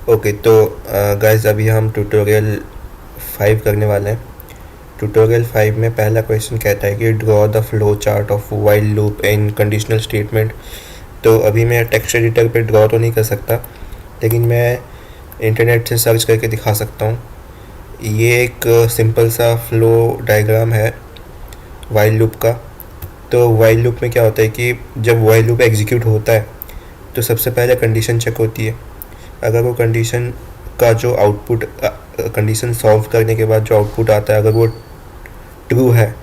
Okay, तो guys अभी हम ट्यूटोरियल 5 करने वाले हैं। ट्यूटोरियल 5 में पहला क्वेश्चन कहता है कि draw the flow chart of while loop in conditional statement. तो अभी मैं टेक्स्ट एडिटर पे ड्रॉ तो नहीं कर सकता, लेकिन मैं इंटरनेट से सर्च करके दिखा सकता हूँ। ये एक सिंपल सा फ्लो डायग्राम है वाइल लूप का। तो वाइल लूप में क्या होता है कि जब वाइल लूप एग्जीक्यूट होता है तो सबसे पहले कंडीशन चेक होती है। अगर वो कंडीशन का जो आउटपुट, कंडीशन सॉल्व करने के बाद जो आउटपुट आता है, अगर वो ट्रू है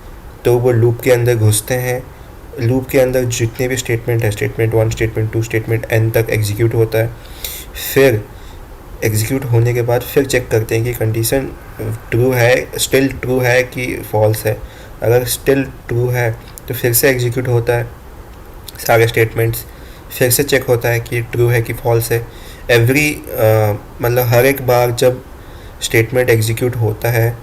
तो वो लूप के अंदर घुसते हैं। लूप के अंदर जितने भी स्टेटमेंट है, स्टेटमेंट 1, स्टेटमेंट 2, स्टेटमेंट n तक एग्जीक्यूट होता है। फिर एग्जीक्यूट होने के बाद फिर चेक करते हैं कि कंडीशन ट्रू है, स्टिल ट्रू है कि फॉल्स है। अगर स्टिल ट्रू है तो फिर से एग्जीक्यूट होता है सारे स्टेटमेंट्स, फिर से चेक होता है कि ट्रू है कि फॉल्स है। एवरी मतलब हर एक बार जब स्टेटमेंट एग्जीक्यूट होता है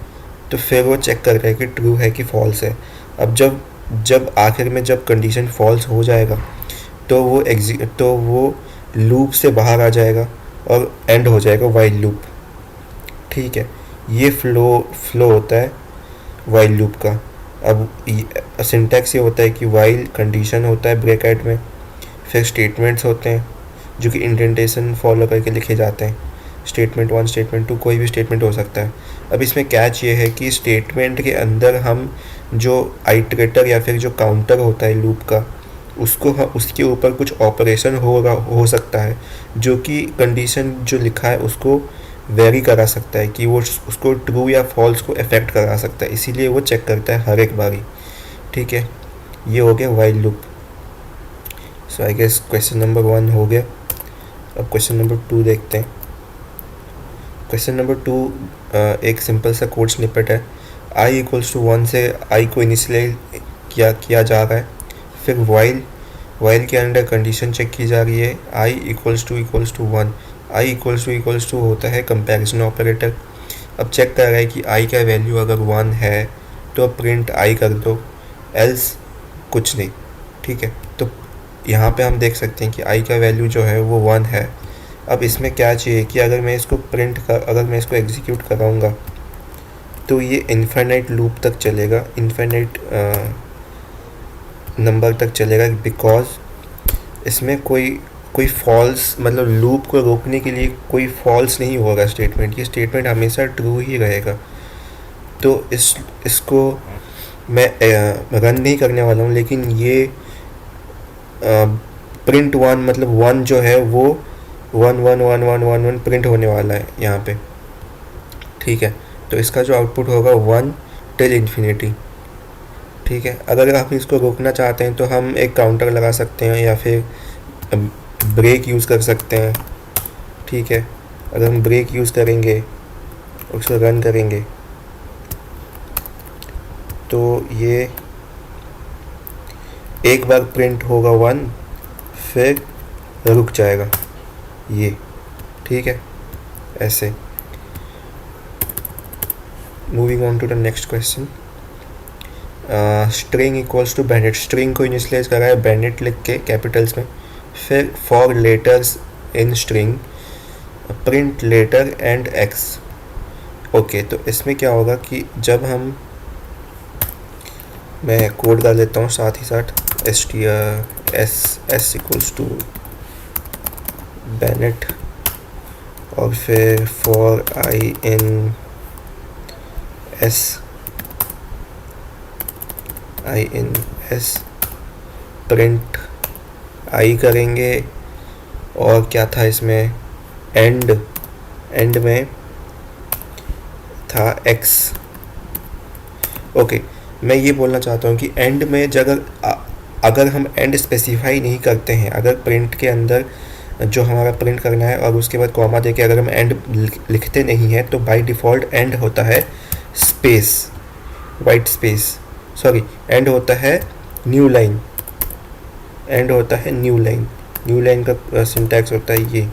तो फिर वो चेक कर रहा है कि ट्रू है कि फॉल्स है। अब जब जब आखिर में जब कंडीशन फॉल्स हो जाएगा तो वो लूप से बाहर आ जाएगा और एंड हो जाएगा वाइल लूप। ठीक है, ये फ्लो होता है वाइल लूप का। अब सिंटैक्स ये होता है कि वाइल कंडीशन होता है ब्रैकेट में, फिर स्टेटमेंट्स होते हैं जो कि इंडेंटेशन फॉलो करके लिखे जाते हैं। स्टेटमेंट 1, स्टेटमेंट 2, कोई भी स्टेटमेंट हो सकता है। अब इसमें कैच ये है कि स्टेटमेंट के अंदर हम जो आइटरेटर या फिर जो काउंटर होता है लूप का, उसके ऊपर कुछ ऑपरेशन हो सकता है जो कि कंडीशन जो लिखा है उसको वेरी करा सकता है, कि वो उसको ट्रू या फॉल्स को अफेक्ट करा सकता है। इसीलिए वो चेक करता है हर एक बारी। ठीक है, ये हो गया while loop. So I guess question number 1 हो गया। अब क्वेश्चन नंबर 2 देखते हैं। क्वेश्चन नंबर 2 एक सिंपल सा कोड स्निपेट है। i = 1 से i को इनिशियलाइज किया जा रहा है। फिर वाइल के अंदर कंडीशन चेक की जा रही है i = 1। i = होता है कंपैरिजन ऑपरेटर। अब चेक कर रहा है कि i का वैल्यू अगर 1 है तो प्रिंट i कर दो, एल्स कुछ नहीं। ठीक है, तो यहाँ पे हम देख सकते हैं कि i का वैल्यू जो है वो 1 है। अब इसमें क्या चाहिए कि अगर मैं इसको एग्जीक्यूट कराऊंगा तो ये इन्फिनिट लूप तक चलेगा, इन्फिनिट नंबर तक चलेगा, बिकॉज इसमें कोई फॉल्स, मतलब लूप को रोकने के लिए कोई फॉल्स नहीं होगा स्टेटमेंट। ये स्टेटमेंट हमेशा ट्रू ही रहेगा। तो इसको मैं रन नहीं करने वाला हूँ, लेकिन ये प्रिंट 1, मतलब 1 जो है वो 1 प्रिंट होने वाला है यहाँ पे। ठीक है, तो इसका जो आउटपुट होगा 1 टिल इन्फिनिटी। ठीक है, अगर आप इसको रोकना चाहते हैं तो हम एक काउंटर लगा सकते हैं या फिर ब्रेक यूज़ कर सकते हैं। ठीक है, अगर हम ब्रेक यूज़ करेंगे और उसको रन करेंगे तो ये एक बार प्रिंट होगा 1, फिर रुक जाएगा ये। ठीक है, ऐसे। Moving on to the next question. String equals to bandit. String को इनिशियलाइज करा है बैंडेट लिख के कैपिटल्स में। फिर for letters in string print letter end x. Okay, तो इसमें क्या होगा कि जब मैं कोड कर लेता हूँ साथ ही साथ। s = बैंडेट और फिर for i in s print i करेंगे। और क्या था इसमें, एंड में था x। ओके, मैं ये बोलना चाहता हूँ कि एंड में अगर हम एंड स्पेसिफाई नहीं करते हैं, अगर प्रिंट के अंदर जो हमारा प्रिंट करना है और उसके बाद कॉमा देके अगर हम एंड लिखते नहीं हैं तो बाय डिफ़ॉल्ट एंड होता है space, white space, sorry, and होता है न्यू लाइन। न्यू लाइन का सिंटैक्स होता है ये।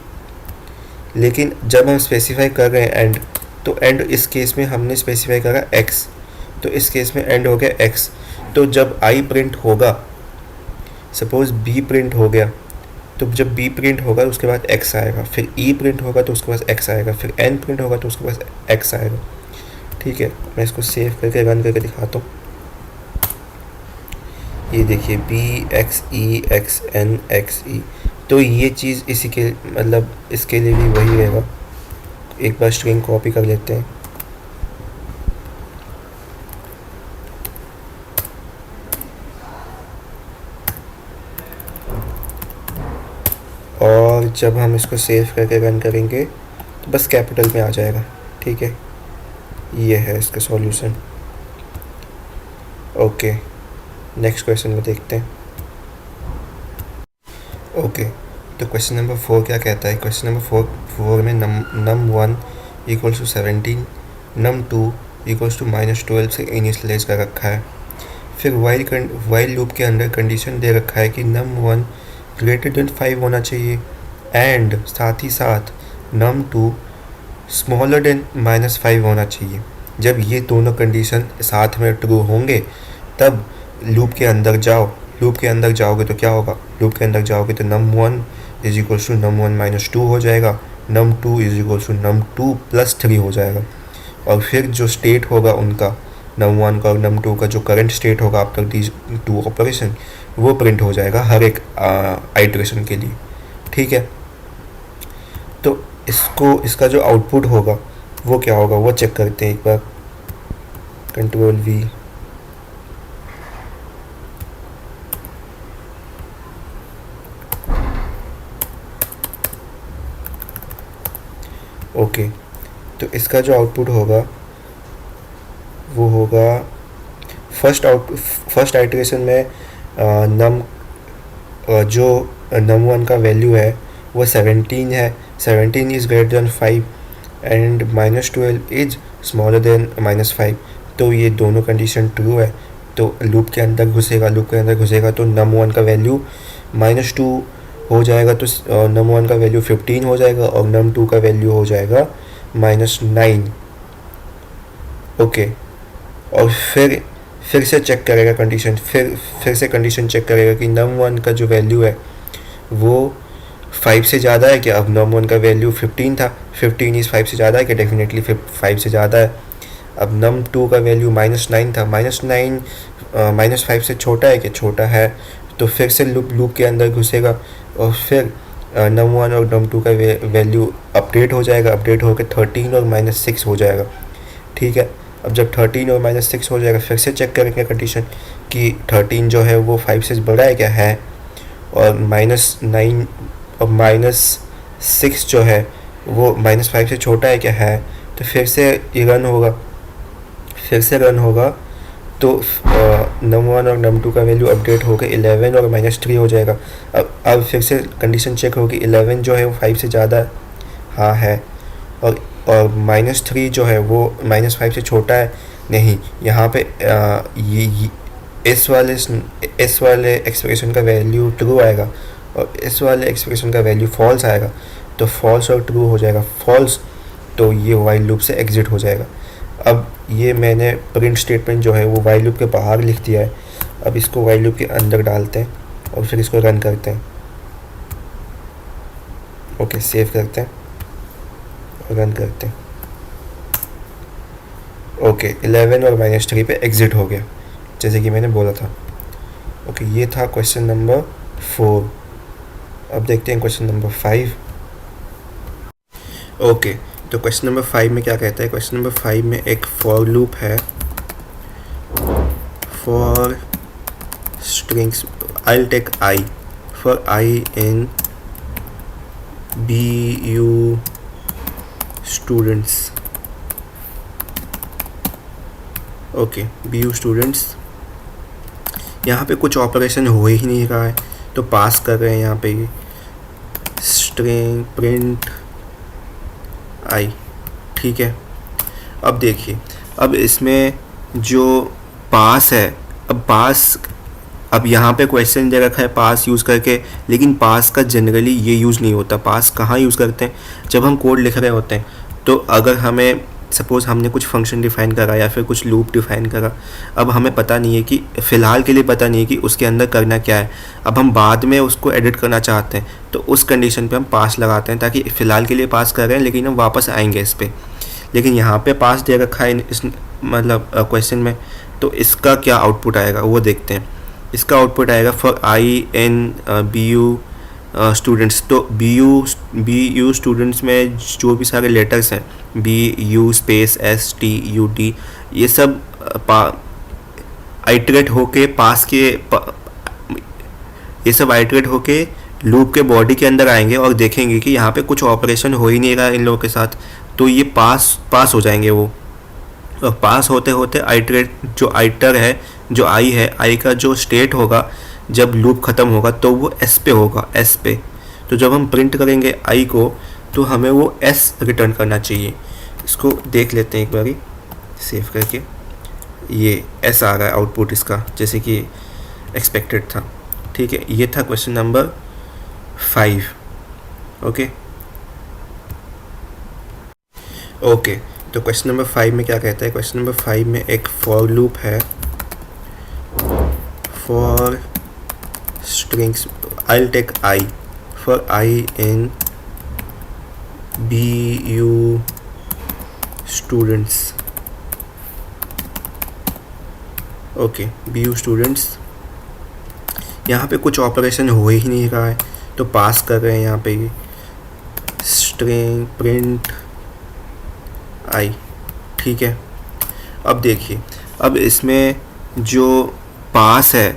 लेकिन जब हम स्पेसिफाई कर रहे हैं एंड, तो एंड इस केस में हमने स्पेसिफाई करा x, तो इस केस में एंड हो गया x। तो जब i प्रिंट होगा, सपोज b प्रिंट हो गया, तो जब बी प्रिंट होगा उसके बाद एक्स आएगा, फिर ई प्रिंट होगा तो उसके बाद एक्स आएगा, फिर एन प्रिंट होगा तो उसके बाद एक्स आएगा। ठीक है, मैं इसको सेव करके रन करके दिखाता हूँ। ये देखिए बी एक्स एन एक्स ई, तो ये चीज़ इसी के मतलब इसके लिए भी वही रहेगा। एक बार स्ट्रिंग कॉपी कर लेते हैं, और जब हम इसको सेव करके रन करेंगे तो बस कैपिटल में आ जाएगा। ठीक है, ये है इसका सॉल्यूशन। ओके, नेक्स्ट क्वेश्चन में देखते हैं। ओके, तो क्वेश्चन नंबर 4 क्या कहता है? क्वेश्चन नंबर 4 में num 1 equals to 17, num 2 equals to -12 से इनिशियलाइज कर रखा है। फिर वाइल लूप के अंदर कंडीशन दे रखा है कि नम 1 ग्रेटर देन 5 होना चाहिए एंड साथ ही साथ नम 2 स्मॉलर देन -5 होना चाहिए। जब ये दोनों कंडीशन साथ में ट्रू होंगे तब लूप के अंदर जाओ। लूप के अंदर जाओगे तो क्या होगा? लूप के अंदर जाओगे तो नम 1 इज इक्वल्स टू नम 1 - 2 हो जाएगा, नम 2 इज इक्वल्स टू नम 2 + 3 हो जाएगा। और फिर जो स्टेट होगा उनका, नम 1 का और नम 2 का जो करंट स्टेट होगा आफ्टर दीज 2 ऑपरेशन, वो प्रिंट हो जाएगा हर एक आइटरेशन के लिए। ठीक है, तो इसका जो आउटपुट होगा वो क्या होगा वो चेक करते हैं एक बार। कंट्रोल V, ओके, तो इसका जो आउटपुट होगा वो होगा फर्स्ट आइटरेशन में जो नम 1 का वैल्यू है वो 17 है, 17 is greater than 5 and -12 is smaller than -5। तो ये दोनों कंडीशन ट्रू है, तो लूप के अंदर घुसेगा तो नम 1 का वैल्यू -2 हो जाएगा, तो नम 1 का वैल्यू 15 हो जाएगा और नम 2 का वैल्यू हो जाएगा -9। ओके, और फिर से चेक करेगा कंडीशन, फिर से कंडीशन चेक करेगा कि नम 1 का जो वैल्यू है वो 5 से ज़्यादा है क्या। अब नम 1 का वैल्यू 15 था, 15 इज़ 5 से ज़्यादा है क्या? डेफिनेटली 5 से ज़्यादा है। अब नम 2 का वैल्यू -9 था, -9 -5 से छोटा है क्या? छोटा है। तो फिर से लूप के अंदर घुसेगा और फिर नम 1 और नम 2 का वैल्यू अपडेट हो जाएगा, अपडेट होकर 13 और -6 हो जाएगा। ठीक है, अब जब 13 और -6 हो जाएगा फिर से चेक करेंगे कंडीशन कि 13 जो है वो 5 से बड़ा है क्या? है। और -9 और -6 जो है वो -5 से छोटा है क्या? है। तो फिर से रन होगा तो नम 1 और नम 2 का वैल्यू अपडेट होकर 11 और -3 हो जाएगा। अब फिर से कंडीशन चेक होगी, 11 जो है वो 5 से ज़्यादा हाँ है, और -3 जो है वो -5 से छोटा है नहीं। यहाँ पे ये इस वाले एक्सप्रेशन का वैल्यू ट्रू आएगा और इस वाले एक्सप्रेशन का वैल्यू फॉल्स आएगा, तो फॉल्स और ट्रू हो जाएगा। फॉल्स तो ये वाइल लूप से एग्जिट हो जाएगा। अब ये मैंने प्रिंट स्टेटमेंट जो है वो वाइल लूप के बाहर लिख दिया है। अब इसको वाइल लूप के अंदर डालते हैं और फिर इसको रन करते हैं। ओके, सेव करते हैं और रन करते हैं। ओके, 11 और -3 पे एग्जिट हो गया जैसे कि मैंने बोला था। ओके, ये था क्वेश्चन नंबर 4। अब देखते हैं क्वेश्चन नंबर 5। ओके, तो क्वेश्चन नंबर 5 में क्या कहता है? क्वेश्चन नंबर 5 में एक फॉर लूप है, for strings I'll take I, for I in BU students। Okay, BU students, यहाँ पे कुछ ऑपरेशन हो ही नहीं रहा है तो पास कर रहे हैं यहाँ पे ये स्ट्रिंग प्रिंट I। ठीक है, अब देखिए, अब इसमें जो पास है, अब यहाँ पे क्वेश्चन दे रखा है पास यूज़ करके, लेकिन पास का जनरली ये यूज़ नहीं होता। पास कहाँ यूज़ करते हैं? जब हम कोड लिख रहे होते हैं तो अगर हमें सपोज़ हमने कुछ फंक्शन डिफ़ाइन करा या फिर कुछ लूप डिफ़ाइन करा, अब हमें पता नहीं है कि फ़िलहाल के लिए पता नहीं है कि उसके अंदर करना क्या है, अब हम बाद में उसको एडिट करना चाहते हैं, तो उस कंडीशन पे हम पास लगाते हैं ताकि फ़िलहाल के लिए पास कर रहे हैं लेकिन हम वापस आएंगे इस पर। लेकिन यहाँ पे पास दे रखा है इस मतलब क्वेश्चन में, तो इसका क्या आउटपुट आएगा वो देखते हैं। इसका आउटपुट आएगा for i in B U students. तो बी यू स्टूडेंट्स में जो भी सारे लेटर्स हैं, B U space S T U T, ये सब आइटरेट होके ये सब आइटरेट होके लूप के बॉडी के अंदर आएंगे और देखेंगे कि यहाँ पे कुछ ऑपरेशन हो ही नहीं रहा इन लोगों के साथ, तो ये पास हो जाएंगे वो। और पास होते होते आइटरेट जो आइटर है, जो आई है, आई का जो स्टेट होगा जब लूप ख़त्म होगा तो वो एस पे होगा, एस पे। तो जब हम प्रिंट करेंगे आई को तो हमें वो एस रिटर्न करना चाहिए। इसको देख लेते हैं एक बारी सेव करके। ये एस आ रहा है आउटपुट इसका, जैसे कि एक्सपेक्टेड था। ठीक है, ये था क्वेश्चन नंबर 5। ओके, तो क्वेश्चन नंबर 5 में क्या कहता है? क्वेश्चन नंबर 5 में एक फॉर लूप है, for strings, I'll take I, for I in BU students. Okay, BU students, यहाँ पे कुछ ऑपरेशन हो ही नहीं रहा है तो पास कर रहे हैं यहाँ पे स्ट्रिंग प्रिंट आई। ठीक है, अब देखिए, अब इसमें जो पास है,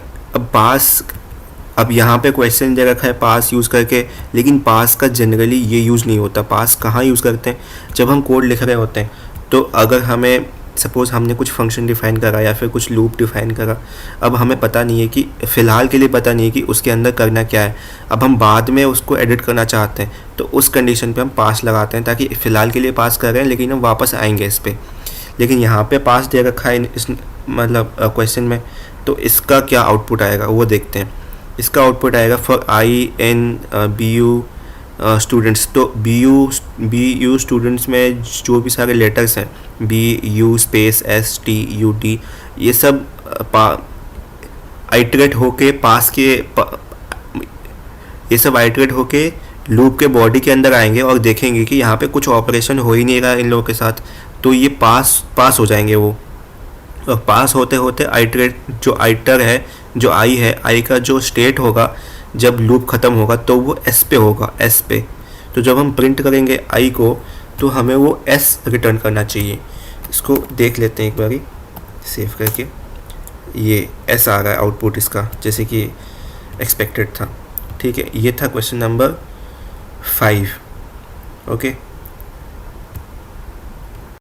अब यहाँ पे क्वेश्चन दे रखा है पास यूज़ करके, लेकिन पास का जनरली ये यूज़ नहीं होता। पास कहाँ यूज़ करते हैं? जब हम कोड लिख रहे होते हैं। तो अगर हमें सपोज़ हमने कुछ फंक्शन डिफ़ाइन करा या फिर कुछ लूप डिफ़ाइन करा, अब हमें पता नहीं है कि फ़िलहाल के लिए पता नहीं है कि उसके अंदर करना क्या है, अब हम बाद में उसको एडिट करना चाहते हैं, तो उस कंडीशन पे हम पास लगाते हैं ताकि फ़िलहाल के लिए पास कर रहे हैं लेकिन हम वापस आएंगे इस पर। लेकिन यहाँ पे पास दे रखा है इस मतलब क्वेश्चन में, तो इसका क्या आउटपुट आएगा वो देखते हैं। इसका आउटपुट आएगा for i in B U students. तो बी यू स्टूडेंट्स में जो भी सारे लेटर्स हैं, B U space S T U T, ये सब आइटरेट होके ये सब आइटरेट होके लूप के बॉडी के अंदर आएंगे और देखेंगे कि यहाँ पे कुछ ऑपरेशन हो ही नहीं रहा इन लोगों के साथ, तो ये पास हो जाएंगे वो। और पास होते होते आइटरेट जो आइटर है, जो आई है, आई का जो स्टेट होगा जब लूप ख़त्म होगा तो वो एस पे होगा, एस पे। तो जब हम प्रिंट करेंगे आई को तो हमें वो एस रिटर्न करना चाहिए। इसको देख लेते हैं एक बारी सेव करके। ये एस आ रहा है आउटपुट इसका, जैसे कि एक्सपेक्टेड था। ठीक है, ये था क्वेश्चन नंबर 5। ओके।